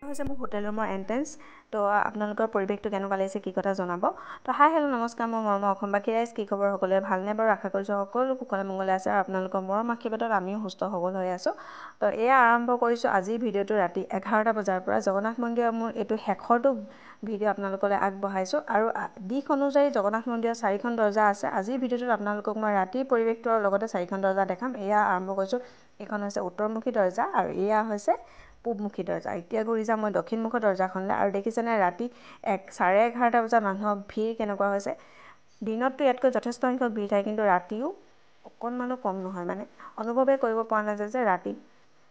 হৈছে মোৰ হোটেল ৰুমৰ এণ্ট্ৰেঞ্চ। তো আপোনালোকৰ পৰিৱেশটো কেনেকুৱা লাগিছে কি কথা জনাব। তো হাই হেল্ল' নমস্কাৰ, মই মৰমৰ অসমবাসী ৰাইজ। কি খবৰ সকলোৱে ভালনে বাৰু? আশা কৰিছোঁ সকলো কুশলে মংগলে আছে আৰু আপোনালোকৰ মৰম আশীৰ্বাদত আমিও সুস্থ সবল হৈ আছোঁ। তো এয়া আৰম্ভ কৰিছোঁ আজিৰ ভিডিঅ'টো ৰাতি 11টা বজাৰ পৰা। জগন্নাথ মন্দিৰৰ মোৰ এইটো শেষৰটো ভিডিঅ' আপোনালোকলৈ আগবঢ়াইছোঁ আৰু দিশ অনুযায়ী জগন্নাথ মন্দিৰৰ 4খন দৰ্জা আছে। আজিৰ ভিডিঅ'টোত আপোনালোকক মই ৰাতিৰ পৰিৱেশটো আৰু লগতে 4খন দৰ্জা দেখাম। এয়া আৰম্ভ কৰিছোঁ। এইখন হৈছে উত্তৰমুখী দৰ্জা আৰু এয়া হৈছে পূবমুখী দৰ্জা। এতিয়া ঘূৰি যাম মই দক্ষিণমুখৰ দৰ্জাখনলৈ আৰু দেখিছেনে ৰাতি 11:30 বজাত মানুহৰ ভিৰ কেনেকুৱা হৈছে। দিনততো ইয়াতকৈ যথেষ্ট সংখ্যক ভিৰ থাকে, কিন্তু ৰাতিও অকণমানো কম নহয়, মানে অনুভৱেই কৰিব পৰা নাযায় যে ৰাতি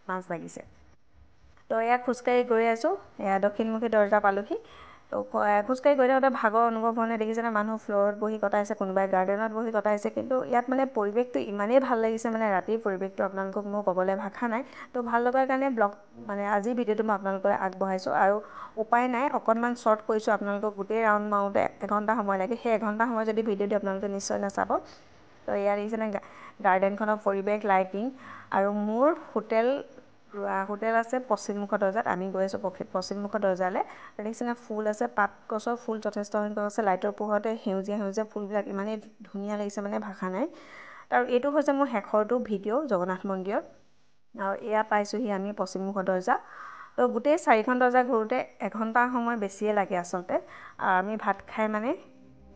মাজ লাগিছে। তো এয়া খোজকাঢ়ি গৈ আছোঁ, এয়া দক্ষিণমুখী দৰ্জা পালোহি। তো খোজকাঢ়ি গৈ থাকোঁতে ভাগৰ অনুভৱ হোৱা নাই। দেখিছেনে মানুহ ফ্ল'ৰত বহি কটাইছে, কোনোবাই গাৰ্ডেনত বহি কটাইছে, কিন্তু ইয়াত মানে পৰিৱেশটো ইমানেই ভাল লাগিছে, মানে ৰাতিৰ পৰিৱেশটো আপোনালোকক মোৰ ক'বলৈ ভাষা নাই। তো ভাল লগাৰ কাৰণে মানে আজিৰ ভিডিঅ'টো মই আপোনালোকক আগবঢ়াইছোঁ আৰু উপায় নাই অকণমান শ্বৰ্ট কৰিছোঁ। আপোনালোকক গোটেই ৰাউণ্ড মাৰোঁতে 1 ঘণ্টা সময় লাগে, সেই 1 ঘণ্টা সময় যদি ভিডিঅ'টো আপোনালোকে নিশ্চয় নাচাব। তো ইয়াত দেখিছেনে গাৰ্ডেনখনৰ পৰিৱেশ, লাইটিং আৰু মোৰ হোটেল আছে পশ্চিমমুখৰ দৰ্জাত। আমি গৈ আছোঁ পশ্চিমমুখৰ দৰ্জালৈ। দেখিছেনে ফুল আছে, পাত গছৰ ফুল যথেষ্ট সংখ্যক আছে। লাইটৰ পোহৰতে সেউজীয়া সেউজীয়া ফুলবিলাক ইমানেই ধুনীয়া লাগিছে, মানে ভাষা নাই। আৰু এইটো হৈছে মোৰ শেষৰটো ভিডিঅ' জগন্নাথ মন্দিৰত। আৰু এয়া পাইছোঁহি আমি পশ্চিমমুখৰ দৰ্জা। তো গোটেই 4খন দৰ্জা ঘূৰোঁতে 1 ঘণ্টা সময় বেছিয়ে লাগে আচলতে। আৰু আমি ভাত খাই মানে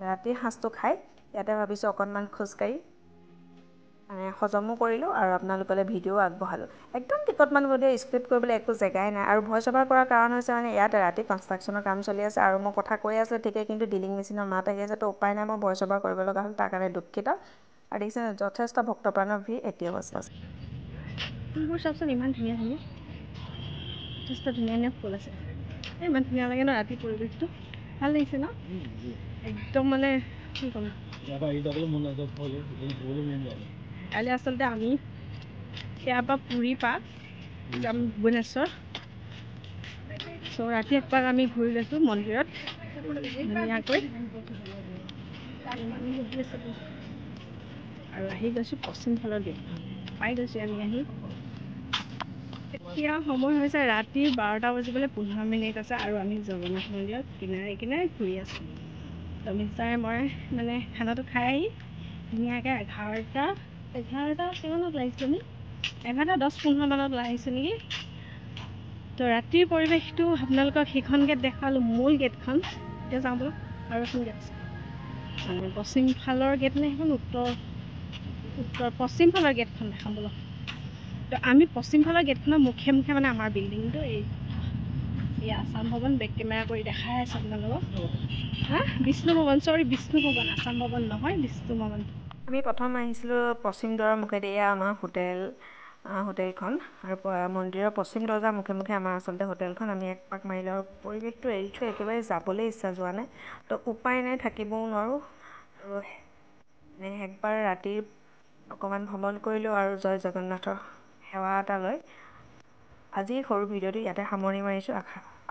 ৰাতিৰ সাঁজটো খাই ইয়াতে ভাবিছোঁ অকণমান খোজকাঢ়ি মানে হজমো কৰিলোঁ আৰু আপোনালোকলৈ ভিডিঅ'ও আগবঢ়ালোঁ। একদম টিকটমান ভিডিঅ', স্ক্ৰিপ্ট কৰিবলৈ একো জেগাই নাই। আৰু ভইচ অভাৰ কৰাৰ কাৰণ হৈছে মানে ইয়াত ৰাতি কনষ্ট্ৰাকশ্যনৰ কাম চলি আছে আৰু মই কথা কৈ আছোঁ ঠিকেই, কিন্তু ড্ৰিলিং মেচিনৰ মাত আহি আছে। তো উপায় নাই, মই ভইচ অভাৰ কৰিব লগা হ'ল, তাৰ কাৰণে দুখিত। আৰু দেখিছেনে যথেষ্ট ভক্তপ্ৰাণৰ ভিৰ এতিয়াও আছে। ফুলবোৰ চাওকচোন, ইমান ধুনীয়া ধুনীয়া, যথেষ্ট ধুনীয়া ধুনীয়া ফুল আছে। ইমান ধুনীয়া লাগে ন ৰাতিৰ পৰিৱেশটো, ভাল লাগিছে ন? একদম মানে কি ক'ম, কালি আচলতে আমি ইয়াৰ পৰা পুৰীৰ পৰা যাম ভুৱনেশ্বৰ। চ' ৰাতি একপাক আমি ঘূৰি লৈছোঁ মন্দিৰত ধুনীয়াকৈ আৰু আহি গৈছোঁ পশ্চিম ফালৰ গেট পাই গৈছোঁ আমি আহি। এতিয়া সময় হৈছে ৰাতি 12টা বাজিবলৈ 15 মিনিট আছে আৰু আমি জগন্নাথ মন্দিৰত কিনাৰে কিনাৰে ঘূৰি আছোঁ। তো মিষ্টাৰে মই মানে খানাটো খাই আহি ধুনীয়াকৈ 11টা কিমানত লাগিছোঁ আমি, 11:10-15 মানত আহিছোঁ নেকি। তো ৰাতিৰ পৰিৱেশটো আপোনালোকক সেইখন গেট দেখালোঁ, মূল গেটখন। এতিয়া যাওঁ বোলো আৰু এখন গেট আছে, মানে পশ্চিম ফালৰ গেট নে সেইখন পশ্চিম ফালৰ গেটখন দেখাম বোলো। তো আমি পশ্চিম ফালৰ গেটখনৰ মুখে মুখে মানে আমাৰ বিল্ডিংটো এই আসাম ভৱন। বেক কেমেৰা কৰি দেখাই আছে আপোনালোকক। বিষ্ণু ভৱন, বিষ্ণু ভৱন, আসাম ভৱন নহয়, বিষ্ণু ভৱন। আমি প্ৰথম আহিছিলোঁ পশ্চিম দুৱাৰৰ মুখেদি। এয়া আমাৰ হোটেলখন আৰু মন্দিৰৰ পশ্চিম দৰ্জাৰ মুখে মুখে আমাৰ আচলতে হোটেলখন। আমি একপাক মাৰিলোঁ আৰু পৰিৱেশটো এৰি থৈ একেবাৰে যাবলৈ ইচ্ছা যোৱা নাই। তো উপায় নাই, থাকিবও নোৱাৰোঁ। আৰু একবাৰ ৰাতিৰ অকণমান ভ্ৰমণ কৰিলোঁ আৰু জয় জগন্নাথৰ সেৱা এটা লৈ আজিৰ সৰু ভিডিঅ'টো ইয়াতে সামৰণি মাৰিছোঁ।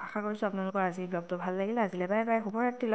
আশা কৰিছোঁ আপোনালোকৰ আজিৰ ব্লগটো ভাল লাগিলে। আজিলৈ বাই বাই, শুভৰাত্ৰি।